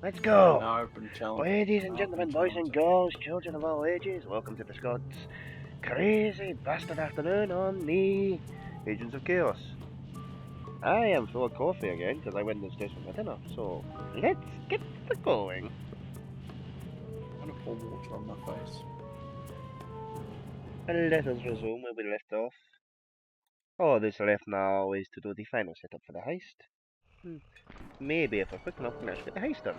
Let's Yeah, go! now I've been challenged. Ladies and gentlemen, boys and girls, children of all ages, welcome to the Scots crazy bastard afternoon on the Agents of Chaos. I am full of coffee again because I went downstairs for my dinner, so let's get going. I'm gonna pour water on my face. And let us resume where we left off. All that's left now is to do the final setup for the heist. Maybe if we're quick enough, we can actually get the heist done.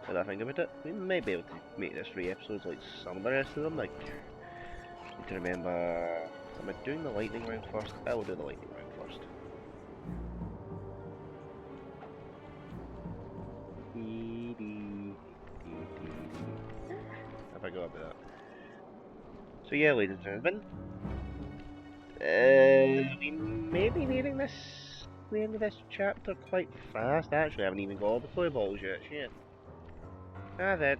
Now that I think about it, we may be able to make this 3 episodes like some of the rest of them. Like, need to remember, am I doing the lightning round first? I will do the lightning round first. Have I got about that? So yeah, ladies and gentlemen, we may be nearing the end of this chapter quite fast. Actually, I haven't even got all the play balls yet. Shit. Ah then,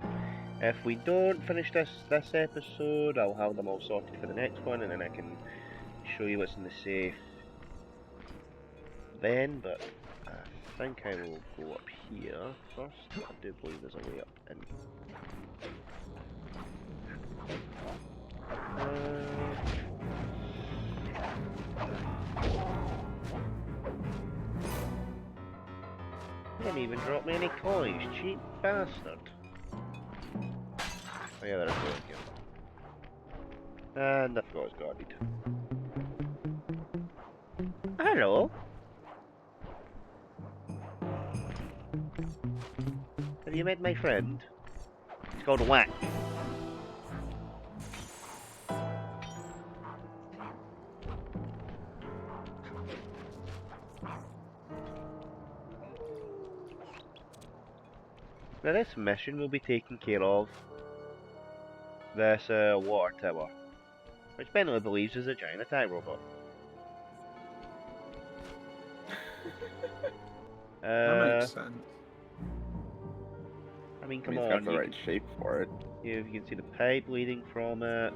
if we don't finish this episode, I'll have them all sorted for the next one, and then I can show you what's in the safe then. But I think I will go up here first. I do believe there's a way up in. Didn't even drop me any coins, cheap bastard. Oh yeah, there's a way again. And I forgot it's guarded. Hello. Have you met my friend? It's called Whack. Now this mission will be taking care of this water tower, which Bentley believes is a giant attack robot. That makes sense. I mean, I come mean, it's on, got the right shape for it. you can see the pipe leading from it.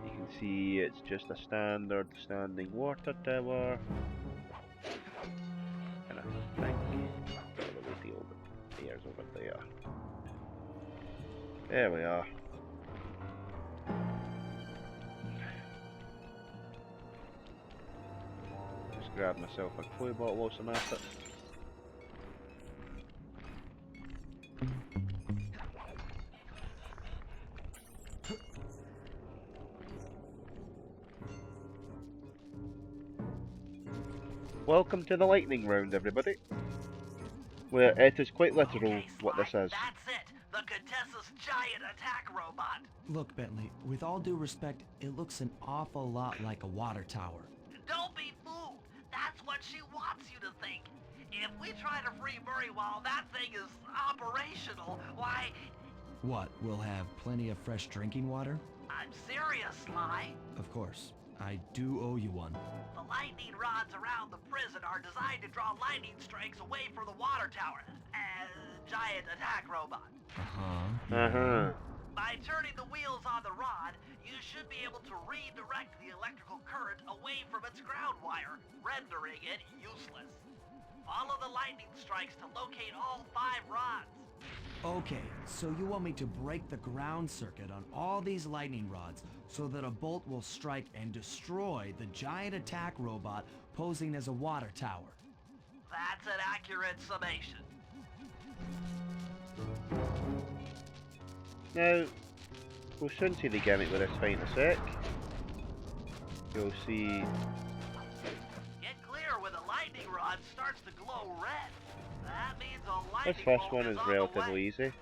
You can see it's just a standard standing water tower. And I think the deal with the airs over there. There we are. Just grab myself a clue bottle whilst I'm at it. Welcome to the lightning round, everybody. Where it is quite literal what this is. That's it! The Contessa's giant attack robot! Look, Bentley, with all due respect, it looks an awful lot like a water tower. Don't be fooled! That's what she wants you to think! If we try to free Murray while that thing is operational, why... What, we'll have plenty of fresh drinking water? I'm serious, Sly. Of course. I do owe you one. The lightning rods around the prison are designed to draw lightning strikes away from the water tower. Giant attack robot. Uh-huh. By turning the wheels on the rod, you should be able to redirect the electrical current away from its ground wire, rendering it useless. Follow the lightning strikes to locate all 5 rods. Okay, so you want me to break the ground circuit on all these lightning rods so that a bolt will strike and destroy the giant attack robot posing as a water tower. That's an accurate summation. Now, we'll soon see the gimmick with this fight in a sec. You'll see. Get clear when the lightning rod starts to glow red. That means a lightning This first bolt one is on the relatively way. easy.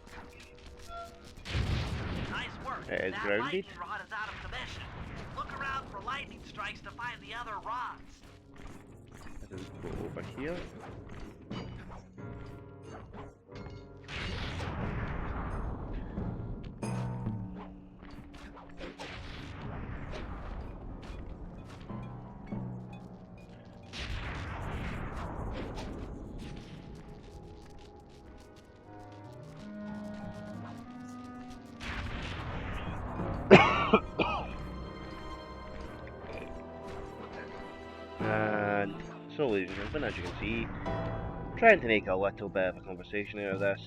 Nice work. It is that grounded. lightning rod is out of commission. Look around for lightning strikes to find the other rods. Let us go over here. And so, ladies and gentlemen, as you can see, trying to make a little bit of a conversation out of this.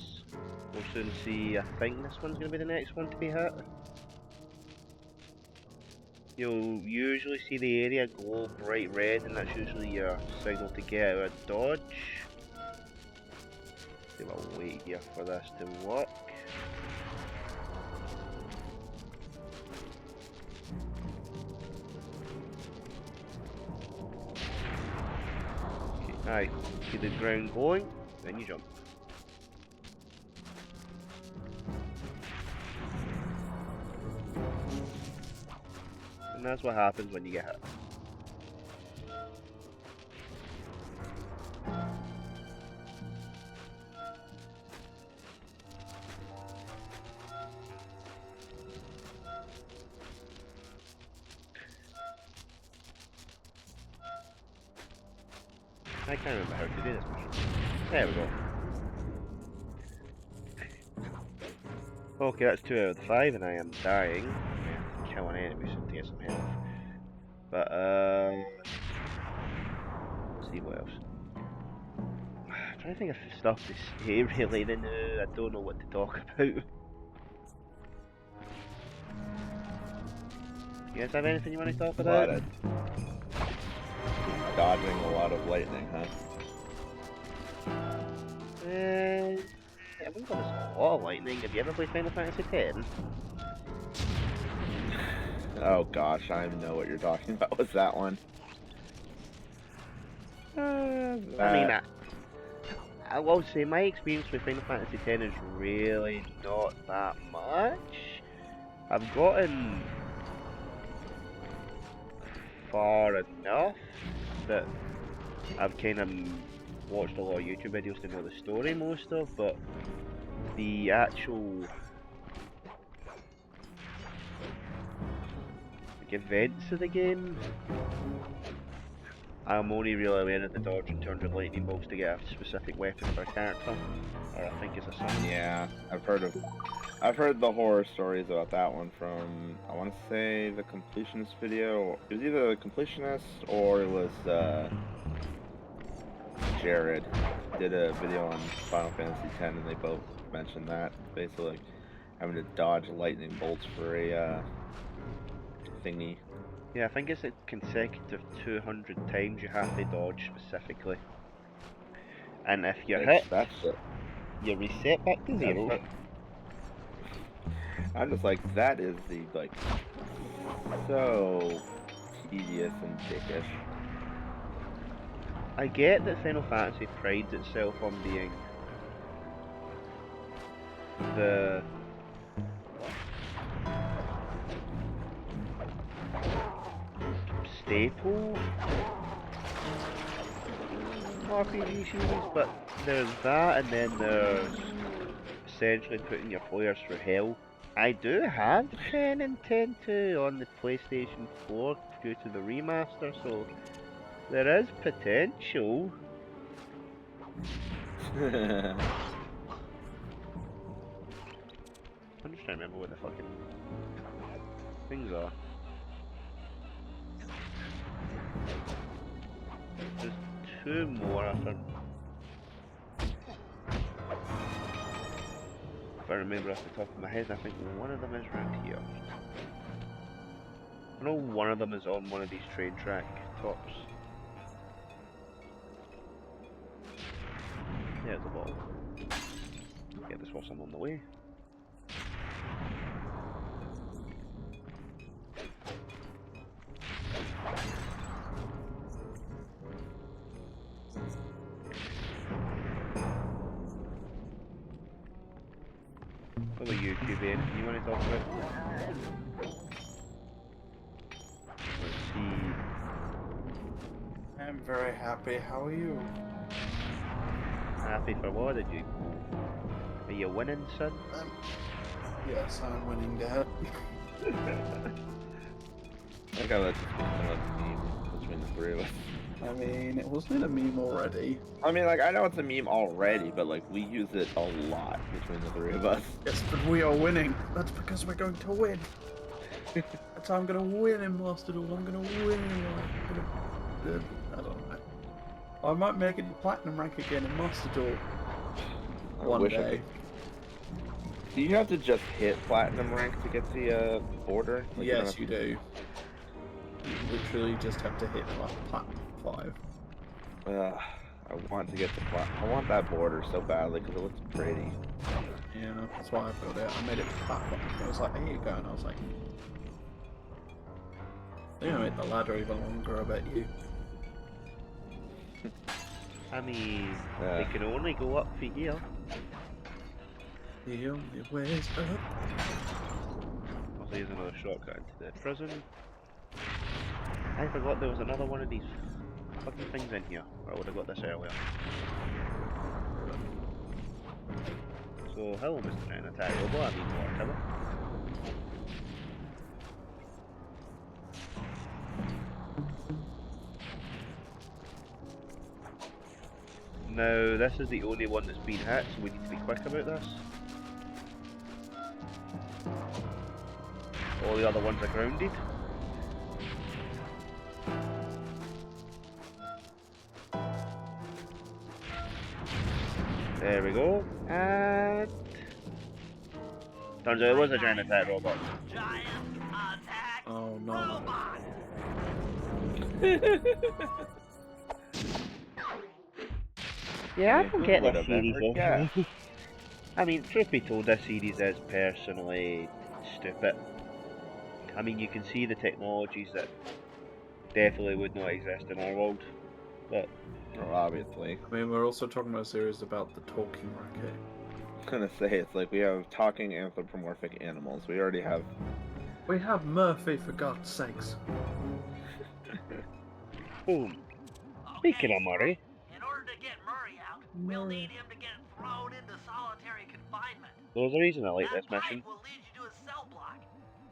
We'll soon see. I think this one's going to be the next one to be hit. You'll usually see the area glow bright red, and that's usually your signal to get out of dodge. So I'll wait here for this to work. Okay, aye, see the ground glowing, then you jump. And that's what happens when you get hit. I can't remember how to do this mission. There we go. Okay, that's 2 out of the 5 and I am dying. I have to kill an enemy soon to get some health. But, let's see what else. I'm trying to think of stuff to say really, then I don't know what to talk about. You guys have anything you want to talk about? Dodging a lot of lightning, huh? Yeah, we've got a lot of lightning. Have you ever played Final Fantasy X? Oh gosh, I know what you're talking about with that one. I mean, I will say my experience with Final Fantasy X is really not that much. I've gotten far enough that I've kind of watched a lot of YouTube videos to know the story most of, but the actual events of the game, I'm only really aware of the dodge and turn to lightning bolts to get a specific weapon for a character, or I think it's a summon. Yeah, I've heard the horror stories about that one from, I want to say, the completionist video. It was either the completionist or it was Jared did a video on Final Fantasy X, and they both mentioned that, basically having to dodge lightning bolts for a thingy. Yeah, I think it's a consecutive 200 times you have to dodge specifically. And if you're hit, That's it. you reset back to 0. I'm just like, that is the, like, so tedious and dickish. I get that Final Fantasy prides itself on being the staple RPG series, but there's that, and then there's essentially putting your players through hell. I do have 10 and 10 2 on the PlayStation 4 due to the remaster, so there is potential. I'm just trying to remember what the fucking things are. There's 2 more, I think. If I remember off the top of my head, I think one of them is around here. I know one of them is on one of these train track tops. Yeah, it's a ball. Get this whilst I'm on the way. What about you, QB? Anything you want to talk about? Let's see. I'm very happy. How are you? Happy for what? Did you? Are you winning, son? Yes, I'm winning, Dad. I think I let this become a meme between the three of us. I mean, it wasn't a meme already. I mean, like, I know it's a meme already, but, like, we use it a lot between the three of us. Yes, but we are winning. That's because we're going to win. That's how I'm gonna win in Master Duel. I'm gonna win in life. I don't know. I might make it to platinum rank again in Master Duel. I One wish I day. could. Do you have to just hit platinum rank to get the border? Like, Yes, you do. You literally just have to hit platinum 5. I want to get to I want that border so badly because it looks pretty. Yeah, that's why I've got it. I made it to platform. I was like, here you go, and I was like, I think I made the ladder even longer, I bet you. I mean, they can only go up for here. The only way's up. Also, here's another shortcut into the prison. I forgot there was another one of these fucking things in here. Or I would have got this earlier. So, hello, Mr. Giant Attack Robot. I mean, whatever. Now, this is the only one that's been hit, so we need to be quick about this. All the other ones are grounded. There we go. And turns out it was a giant attack robot. Giant attack Oh no. robot. Yeah, I Yeah, don't who get would this have ever series guessed? though. I mean, truth be told, this series is personally stupid. I mean, you can see the technologies that definitely would not exist in our world, but Well, obviously. I mean, we're also talking about a series about the talking rocket. I'm gonna say it's like we have talking anthropomorphic animals. We already have. We have Murphy, for God's sakes. boom. Speaking of Murray, In order to get Murray out, we'll need him to get thrown into solitary confinement. there's a reason I like That this mission. pipe will lead you to a cell block.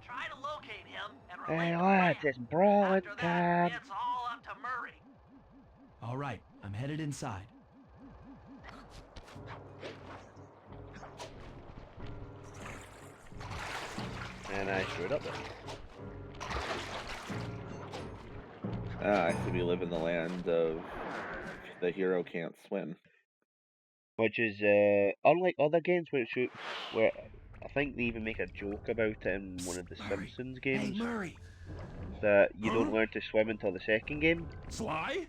Try to locate him and Hey relay the lads, plan. it's brawling After that, time. it's all up to Murray. All right, I'm headed inside. And I screwed up there. I see we live in the land of the hero can't swim. Which is unlike other games where I think they even make a joke about it in one of the Murray. Simpsons Hey, games Murray. that you don't Huh? learn to swim until the second game. Sly?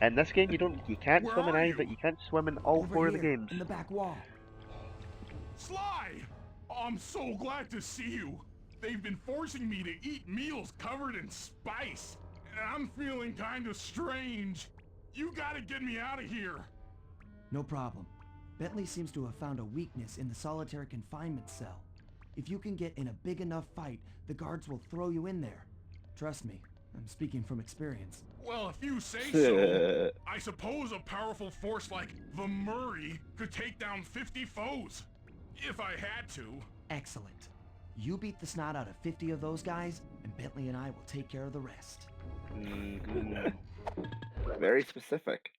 In this game, you can't Where swim in are either. you? You can't swim in all Over 4 of the here, games. in the back wall. Sly! I'm so glad to see you. They've been forcing me to eat meals covered in spice, and I'm feeling kind of strange. You gotta get me out of here. No problem. Bentley seems to have found a weakness in the solitary confinement cell. If you can get in a big enough fight, the guards will throw you in there. Trust me, I'm speaking from experience. Well, if you say so, I suppose a powerful force like the Murray could take down 50 foes. If I had to. Excellent. You beat the snot out of 50 of those guys, and Bentley and I will take care of the rest. Very specific.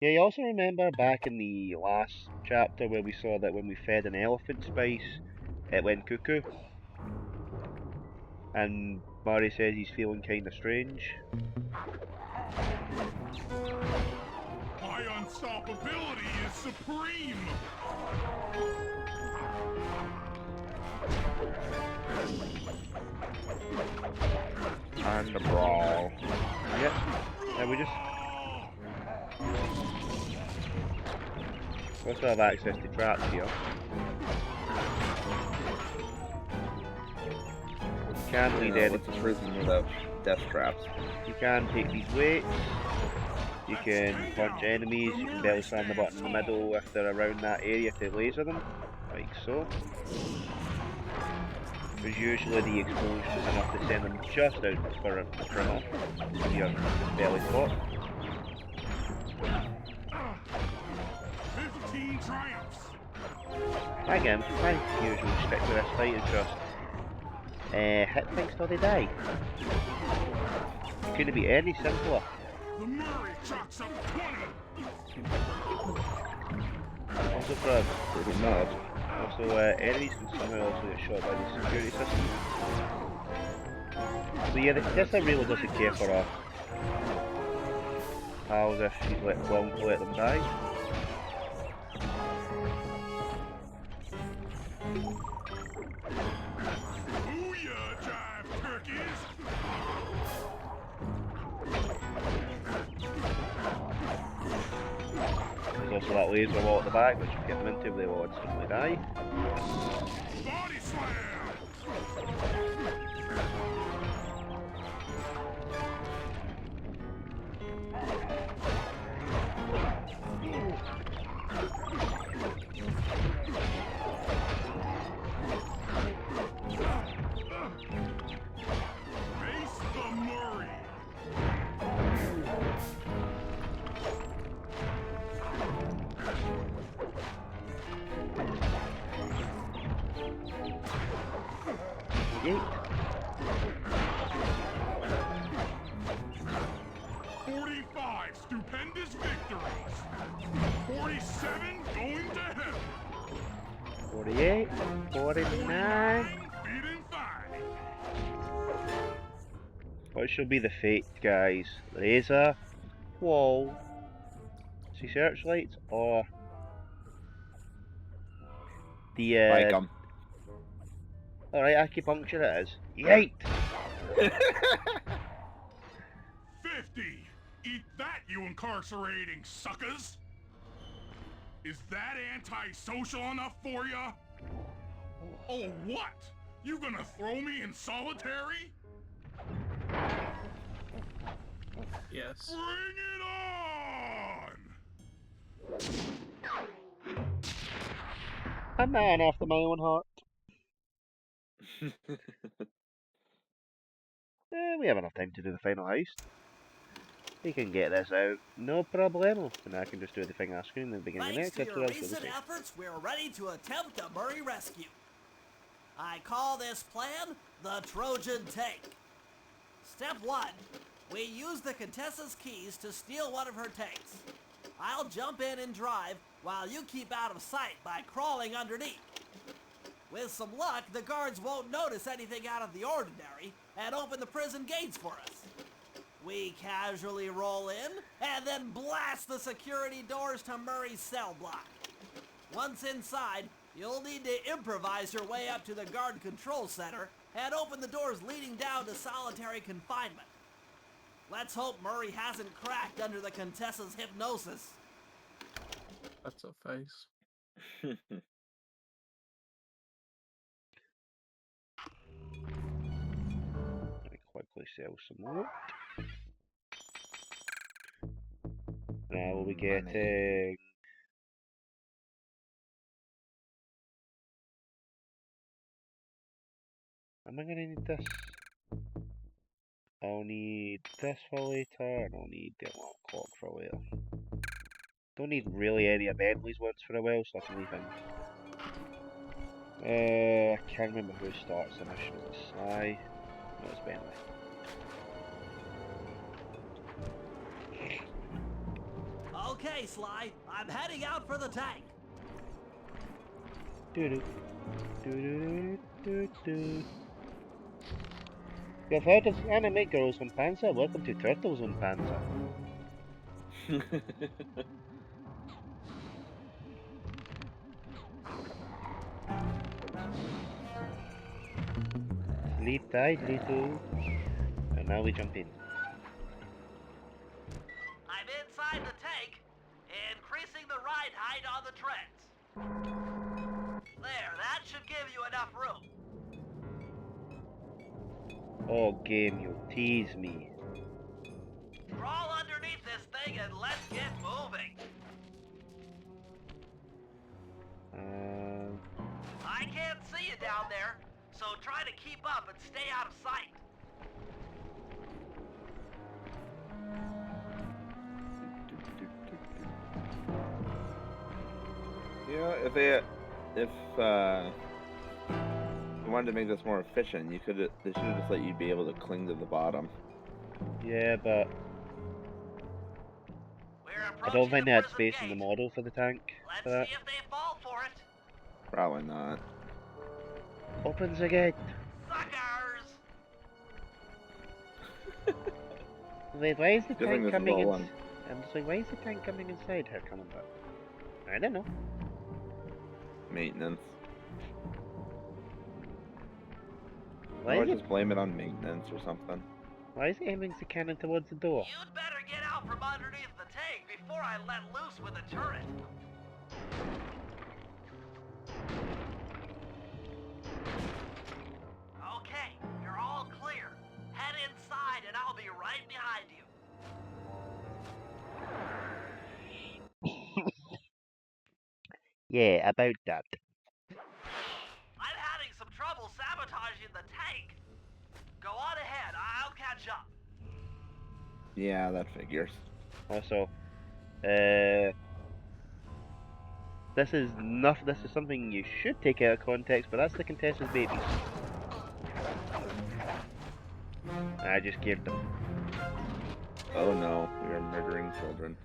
Yeah, you also remember back in the last chapter where we saw that when we fed an elephant spice, it went cuckoo. And Murray says he's feeling kind of strange. My unstoppability is supreme. And the brawl. Yep. And we also have access to traps here. You can lead in. What's the prison without death traps? You can take these weights. You can punch enemies. You can belly slam the button in the middle if they're around that area to laser them, like so. Because usually the explosion is enough to send them just out for a perimeter of your belly spot. 15 triumphs. Again, I usually stick with this fight and just hit things till they die. It couldn't be any simpler. The Murray chalks up 20. Also for Pretty much. enemies can somehow also get shot by the security system. So yeah, this really doesn't care for a pals if he's willing to let them die. Booyah, jive turkeys! There's also that laser wall at the back, which will get them into, they will instantly die. Body slam! Face the Murray! Yeet. 45 stupendous victories. 47 going to heaven. 48, 49. Beating 5. What shall be the fate, guys? Laser, wall, sea searchlights, or the Spike 'em. Alright, acupuncture it is. Yeet! 50. Eat that, you incarcerating suckers. Is that antisocial enough for ya? Oh, what? You gonna throw me in solitary? Yes. Bring it on! A man after my own heart. We have enough time to do the final heist. We can get this out, no problemo. And I can just do the thing on screen in the beginning of the Thanks next to your episode. recent efforts, we're ready to attempt a Murray rescue. I call this plan the Trojan Take. Step 1. We use the Contessa's keys to steal one of her tanks. I'll jump in and drive while you keep out of sight by crawling underneath. With some luck, the guards won't notice anything out of the ordinary and open the prison gates for us. We casually roll in and then blast the security doors to Murray's cell block. Once inside, you'll need to improvise your way up to the guard control center and open the doors leading down to solitary confinement. Let's hope Murray hasn't cracked under the Contessa's hypnosis. That's a face. Let me quickly sell some more. Now we'll be getting... Am I gonna need this? I'll need this for later, and I'll need the alarm clock for later. Don't need really any of Bentley's ones for a while, so I can leave him. I can't remember who starts the mission. Is it Sly? No, it's Bentley. Okay, Sly, I'm heading out for the tank. Doo-doo. Doo-doo. Doo-doo. You've heard of anime girls on Panzer? Welcome to Turtles on Panzer. Sleep tight, little. And now we jump in. I'm inside the tank, increasing the ride height on the treads. There, that should give you enough room. Oh, game, you tease me. Crawl underneath this thing and let's get moving. I can't see you down there, so try to keep up and stay out of sight. You know, if you wanted to make this more efficient, they should have just let you be able to cling to the bottom. Yeah, but I don't think they had space in the model for the tank for that. Let's see if they fall for it. Probably not. Opens again. Suckers! Wait, why is the Good thing tank this is coming all in? one I'm just like, why is the tank coming inside her coming back? I don't know. Maintenance. Why I is would it? just blame it on maintenance or something. Why is it aiming the cannon towards the door? You'd better get out from underneath the tank before I let loose with a turret. Okay, you're all clear. Head inside and I'll be right behind you. Yeah, about that. I'm having some trouble sabotaging the tank. Go on ahead, I'll catch up. Yeah, that figures. Also, this is something you should take out of context, but that's the Contessa's babies. I just killed them. Oh no, we are murdering children.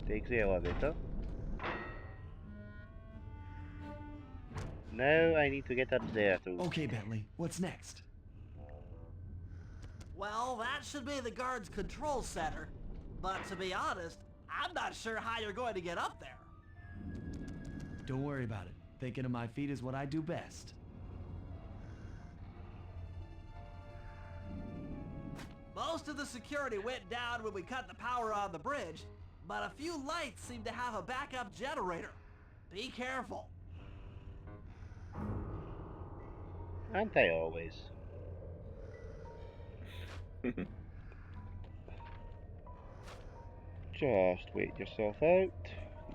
Takes the elevator. Now I need to get up there too. Okay, Bentley, what's next? Well, that should be the guard's control center. But to be honest, I'm not sure how you're going to get up there. Don't worry about it. Thinking of my feet is what I do best. Most of the security went down when we cut the power on the bridge, but a few lights seem to have a backup generator. Be careful. Aren't I always? Just wait yourself out.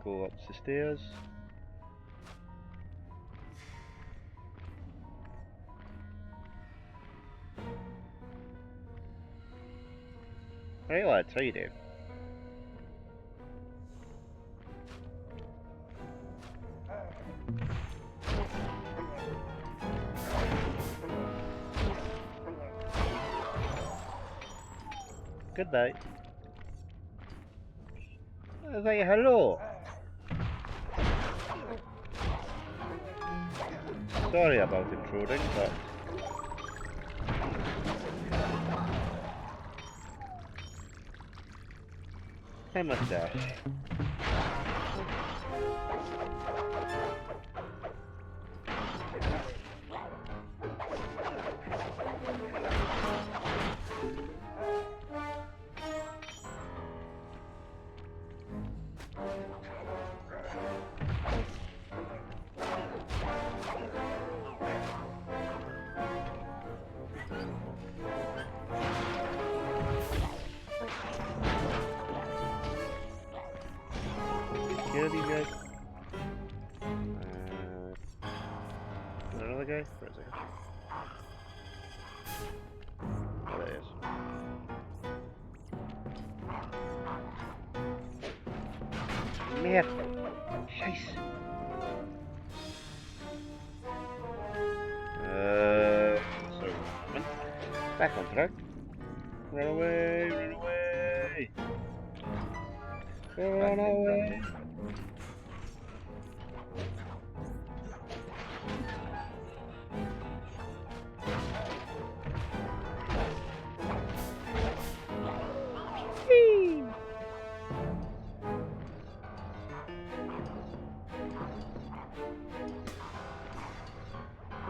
Go up the stairs. Right lads, how you doing? Goodbye. I was like, hello. Sorry about intruding, but I must dash. Kill these guys. Another guy? Where is he? Oh, there he is. Merda! Scheiße! So, back on track. Run away! Run away! Run away! Whee!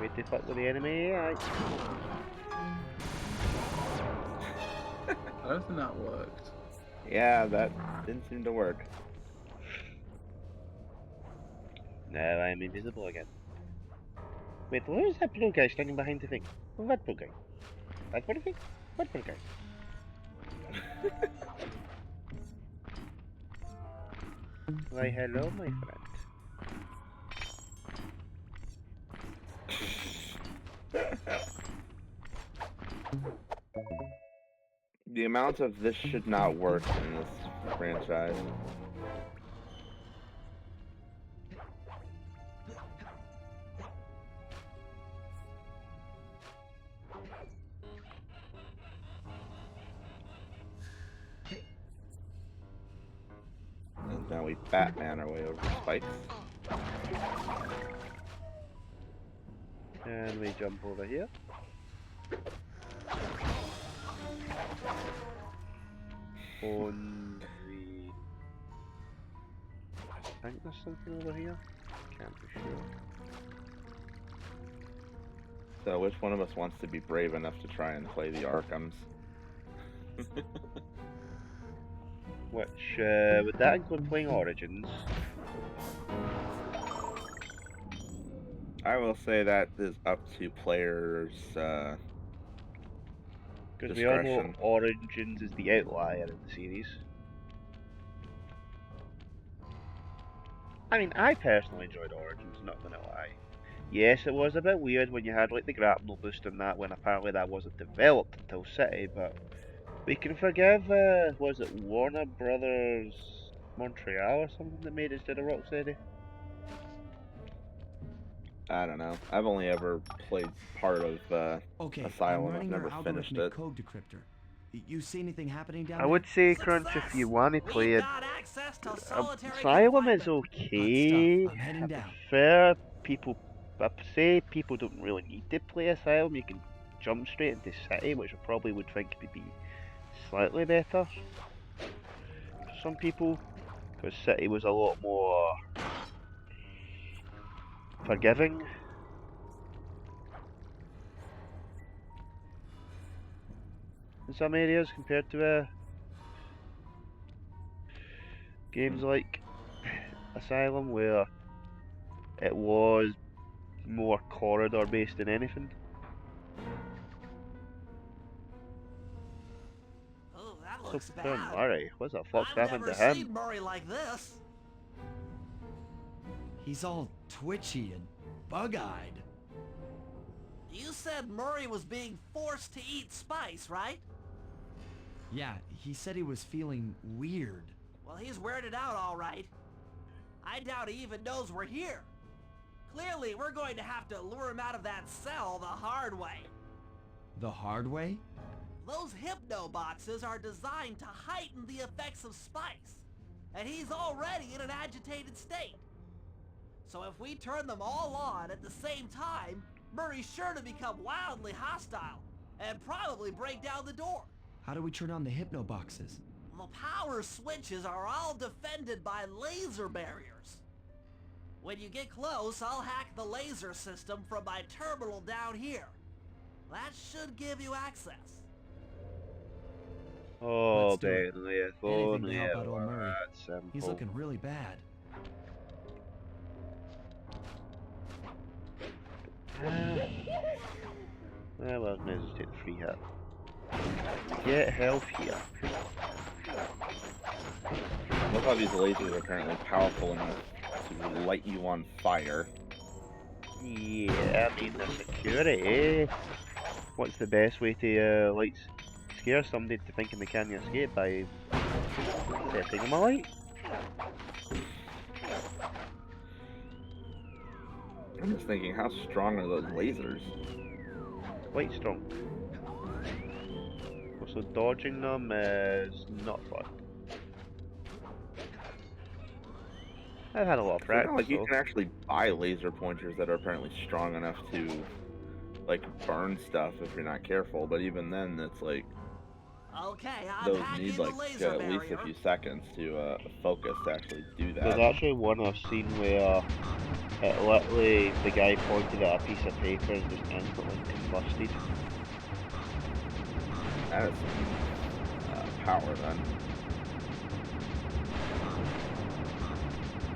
Wait to fuck with the enemy, aye. I don't think that worked. Yeah, that didn't seem to work. Now I'm invisible again. Wait, where's that blue guy standing behind the thing? What blue guy? That blue thing? What blue guy? Why, hello, my friend. The amount of this should not work in this franchise. And now we Batman our way over spikes. And we jump over here. And we think there's something over here. Can't be sure. So, which one of us wants to be brave enough to try and play the Arkhams? Which, would that include playing Origins? I will say that is up to players' Because we all know discretion. Origins is the outlier in the series. I mean, I personally enjoyed Origins, not gonna lie. Yes, it was a bit weird when you had like the grapnel boost and that, when apparently that wasn't developed until City, but we can forgive, was it Warner Brothers Montreal or something that made it instead of Rocksteady? I don't know. I've only ever played part of Okay, I'm Asylum. I've running never your finished algorithmic it. code decryptor. You see anything happening down I there? would say, Crunch, if you want to play We've it, got access to solitary Asylum is confinement. okay. I'm heading down. Prefer people, I say people don't really need to play Asylum. You can jump straight into City, which I probably would think would be slightly better for some people, because City was a lot more forgiving. In some areas compared to games like Asylum, where it was more corridor based than anything. Oh, that So looks poor bad. Murray, what the fuck's I've happened never to him? seen Murray like this. He's all twitchy and bug-eyed. You said Murray was being forced to eat spice, right? Yeah, he said he was feeling weird. Well, he's weirded out all right. I doubt he even knows we're here. Clearly, we're going to have to lure him out of that cell the hard way. The hard way? Those hypno boxes are designed to heighten the effects of spice, and he's already in an agitated state. So if we turn them all on at the same time, Murray's sure to become wildly hostile and probably break down the door. How do we turn on the hypno boxes? The power switches are all defended by laser barriers. When you get close, I'll hack the laser system from my terminal down here. That should give you access. Oh, Let's do it. Bentley, if Anything to only help it out old were Murray. that simple. He's looking really bad. Well, may as well take the free hit. Get health here. Look how these lasers are apparently powerful enough to light you on fire. Yeah, I mean the security. What's the best way to like scare somebody to thinking they can't escape by setting them alight? I'm just thinking, how strong are those lasers? Quite strong. Also, dodging them is not fun. I've had a lot of It's not practice. like you though. can actually buy laser pointers that are apparently strong enough to, like, burn stuff if you're not careful. But even then, it's like Okay, I'm those hacking need the like laser at least barrier. a few seconds to focus to actually do There's that. actually one I've seen where it literally the guy pointed at a piece of paper and just instantly combusted. That is some power then.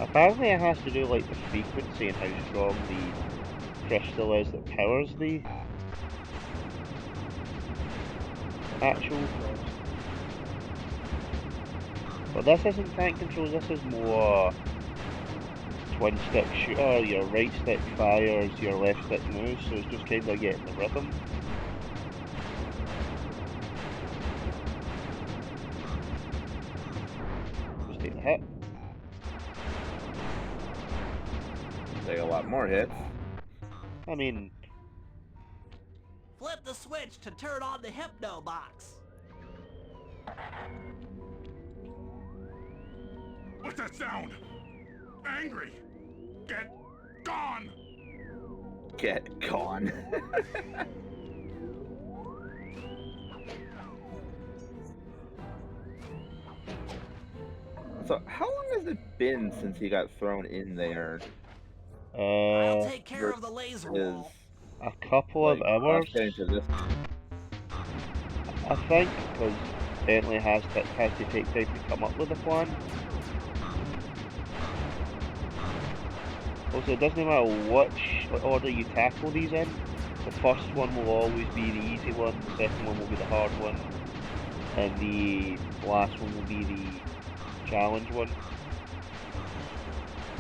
Apparently it has to do like the frequency and how strong the crystal is that powers the actual. But this isn't tank controls, this is more twin stick shooter, your right stick fires, your left stick moves, so it's just kind of getting the rhythm. Just take the hit. Take a lot more hits. I mean, Flip the switch to turn on the hypno box. What's that sound? Angry. Get gone. Get gone. So how long has it been since he got thrown in there? I'll Uh, take care of the laser Is wall. a couple of like us hours, getting to this. I think, because Bentley has to take time to come up with a plan. Also, it doesn't matter which order you tackle these in. The first one will always be the easy one, the second one will be the hard one, and the last one will be the challenge one.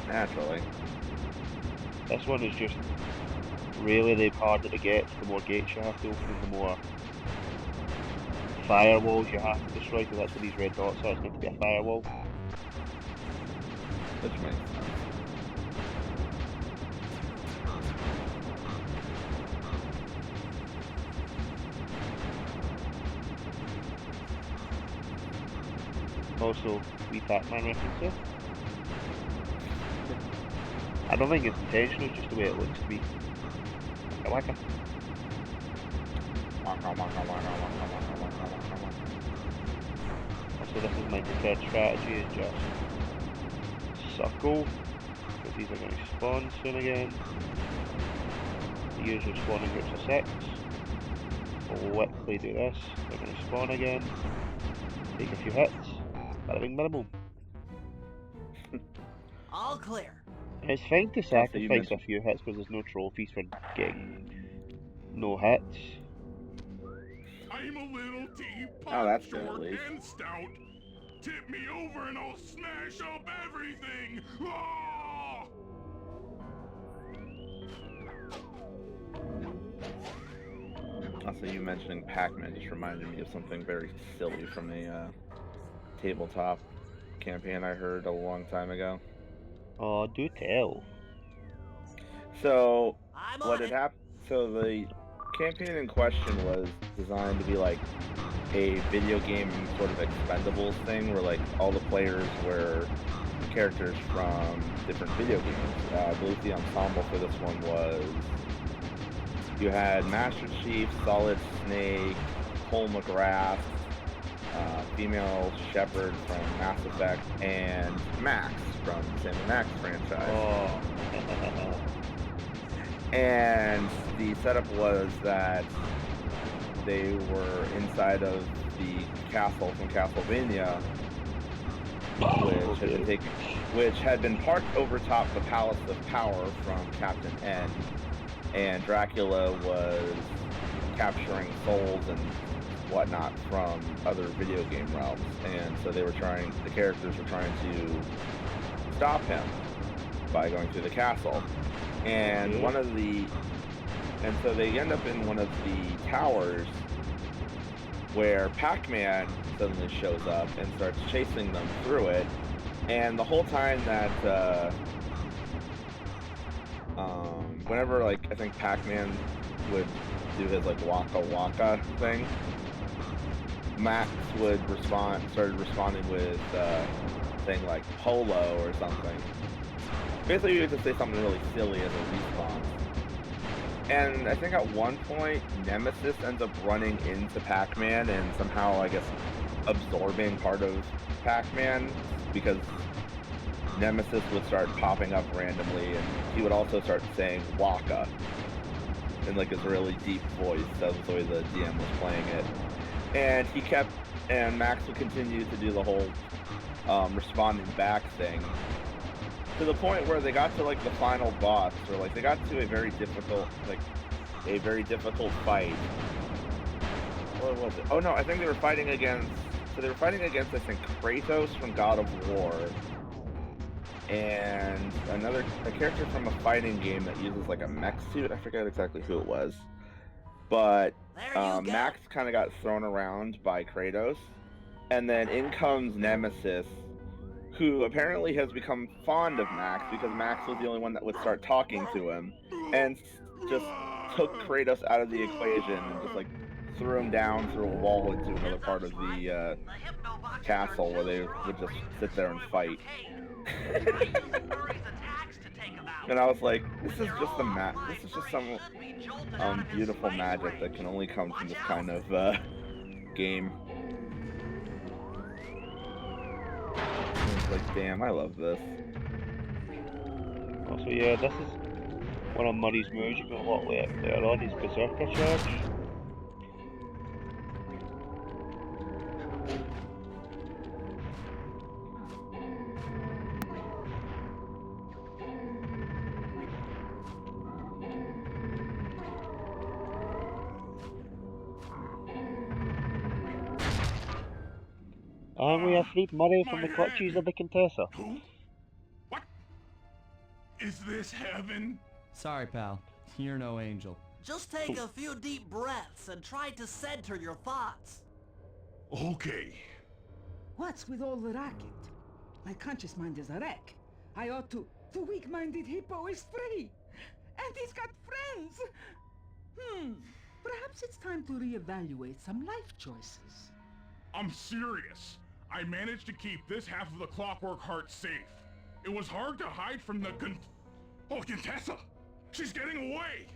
Naturally. This one is just really the harder it gets, the more gates you have to open, the more firewalls you have to destroy, because that's what these red dots are. It's meant to be a firewall. Which makes sense. Also, we Pac-Man reference there. I don't think it's intentional, it's just the way it looks to me. Waka waka. Also, this is my preferred strategy, is just circle, because these are going to spawn soon again. The usual spawning groups of 6. Quickly do this, they're going to spawn again, take a few hits, bada bing bada boom. All clear. It's fine to you sacrifice a mentioned- few hits because there's no trophies for getting no hits. I'm a little teapot, Oh, that's good, at short least. and stout. Tip me over and I'll smash up everything. Ah! Also, you mentioning Pac-Man just reminded me of something very silly from a tabletop campaign I heard a long time ago. Oh, do tell. So, I'm what on had it. happened? So the campaign in question was designed to be like a video game sort of Expendables thing, where like all the players were characters from different video games. I believe the ensemble for this one was you had Master Chief, Solid Snake, Cole McGrath, female Shepard from Mass Effect, and Max from the Sam and Max franchise. Oh. And the setup was that they were inside of the castle from Castlevania, which had been parked over top the Palace of Power from Captain N, and Dracula was capturing souls and whatnot from other video game realms, and so the characters were trying to stop him by going through the castle. And so they end up in one of the towers where Pac-Man suddenly shows up and starts chasing them through it. And the whole time that, whenever like I think Pac-Man would do his like Waka Waka thing, Max started responding with saying like Polo or something. Basically, you have to say something really silly as a response. And I think at one point, Nemesis ends up running into Pac-Man and somehow, I guess, absorbing part of Pac-Man, because Nemesis would start popping up randomly, and he would also start saying Waka in like his really deep voice. That was the way the DM was playing it. And Max would continue to do the whole responding back thing, to the point where they got to like the final boss, or like they got to a very difficult fight. What was it? Oh no, I think they were fighting against I think Kratos from God of War, and a character from a fighting game that uses like a mech suit. I forget exactly who it was, but Max kind of got thrown around by Kratos, and then in comes Nemesis, who apparently has become fond of Max because Max was the only one that would start talking to him, and just took Kratos out of the equation and just like threw him down through a wall into another part of the castle where they would just sit there and fight. And I was like, this is just some beautiful magic that can only come from this kind of game. like, damn, I love this. Also, yeah, this is one of Murray's moves you've got a lot later on, his Berserker charge. And we have freed Murray from My the clutches head. of the Contessa. Who? What? Is this heaven? Sorry, pal. You're no angel. Just take a few deep breaths and try to center your thoughts. Okay. What's with all the racket? My conscious mind is a wreck. I ought to... The weak-minded hippo is free! And he's got friends! Perhaps it's time to reevaluate some life choices. I'm serious. I managed to keep this half of the Clockwork Heart safe. It was hard to hide from the Contessa! She's getting away!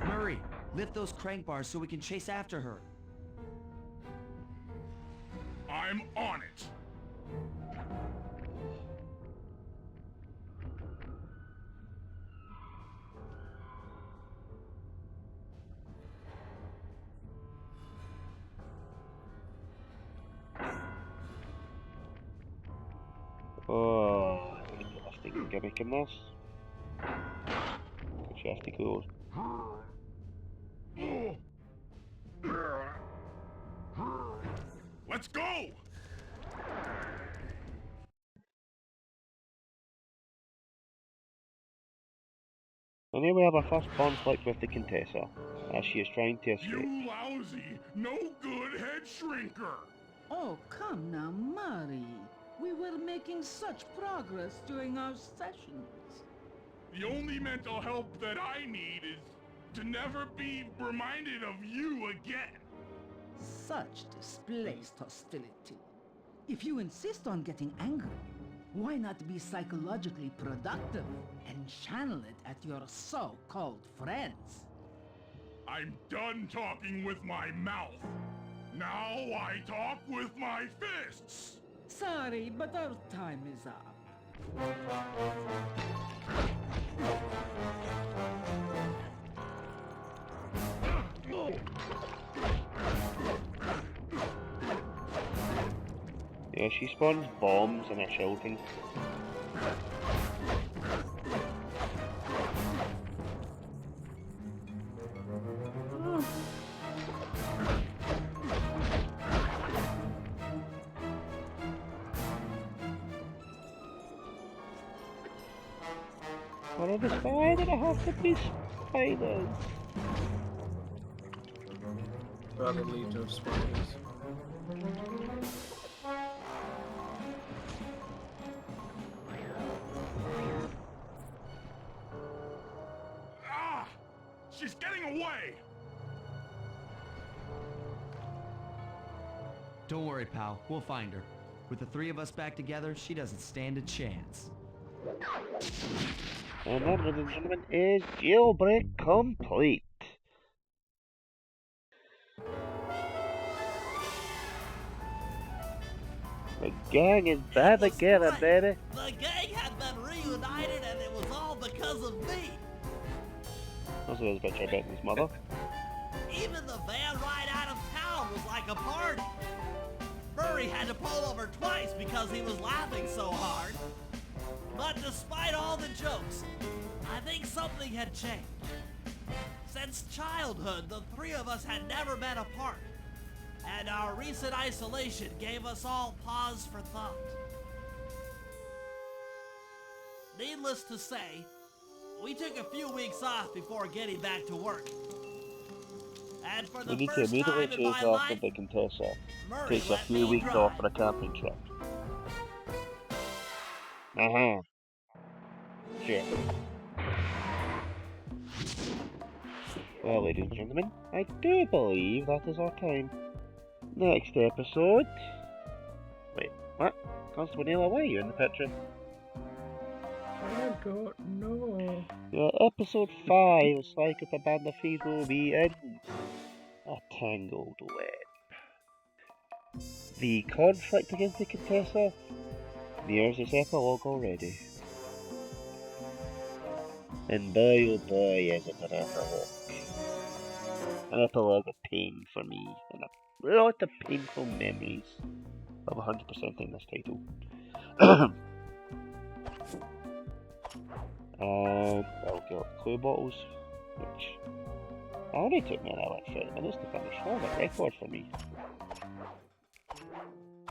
Murray, lift those crank bars so we can chase after her. I'm on it. Oh, I need a lifting gimmick in this. Good shafty goes. Let's go! And here we have our first conflict with the Contessa, as she is trying to escape. You lousy, no good head shrinker! Oh, come now, Murray. We were making such progress during our sessions. The only mental help that I need is to never be reminded of you again. Such displaced hostility. If you insist on getting angry, why not be psychologically productive and channel it at your so-called friends? I'm done talking with my mouth. Now I talk with my fists. Sorry, but our time is up. Yeah, she spawns bombs in her children. What are the spiders? I have to be spiders. Got a legion of spiders. Ah! She's getting away! Don't worry, pal. We'll find her. With the three of us back together, she doesn't stand a chance. And that, ladies and gentlemen, is jailbreak complete. The gang is back It was together, great. baby. The gang had been reunited and it was all because of me. Also, there's a picture of Bentley's mother. Even the van ride out of town was like a party. Murray had to pull over twice because he was laughing so hard. But despite all the jokes, I think something had changed. Since childhood, the three of us had never been apart. And our recent isolation gave us all pause for thought. Needless to say, we took a few weeks off before getting back to work. And for We the need to first immediately time in chase my after life, the Contessa. Murray Takes a let few me weeks drive. off for a camping trip. Uh-huh. Sure. Well, ladies and gentlemen, I do believe that is our time. Next episode... Wait, what? Constable Neil, why are you in the picture? I don't know. Yeah, episode 5 of Psycho for Band of Thieves will be in a tangled web. The conflict against the Contessa There's this epilogue already. And boy oh boy is it an epilogue. An epilogue of pain for me, and a lot of painful memories of 100% in this title. I'll get up clue bottles, which only took me about 30 minutes to finish. That was a record for me.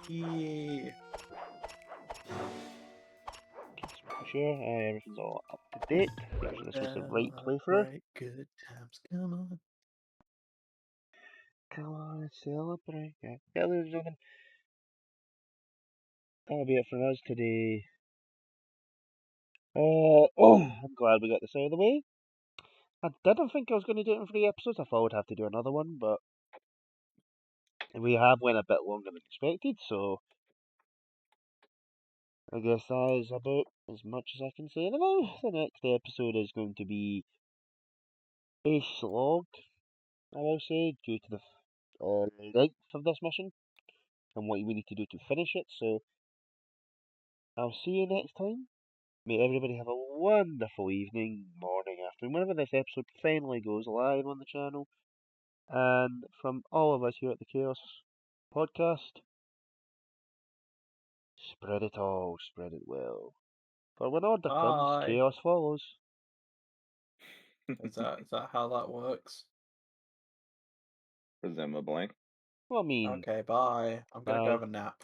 Yeah. Sure, everything's all up to date. Making sure this was the right playthrough. Celebrate good times, come on. Come on and celebrate. Yeah, ladies and gentlemen, that'll be it from us today. I'm glad we got this out of the way. I didn't think I was going to do it in 3 episodes. I thought I'd have to do another one, but we have went a bit longer than expected, so I guess that is about as much as I can say now. The next episode is going to be a slog, I will say, due to the length of this mission and what we need to do to finish it. So I'll see you next time. May everybody have a wonderful evening, morning, afternoon, whenever this episode finally goes live on the channel. And from all of us here at the Chaos Podcast, spread it all, spread it well. For when order comes, Bye. chaos follows. Is that how that works? Presumably. Well, I mean, Okay, bye. I'm gonna go bye. have a nap.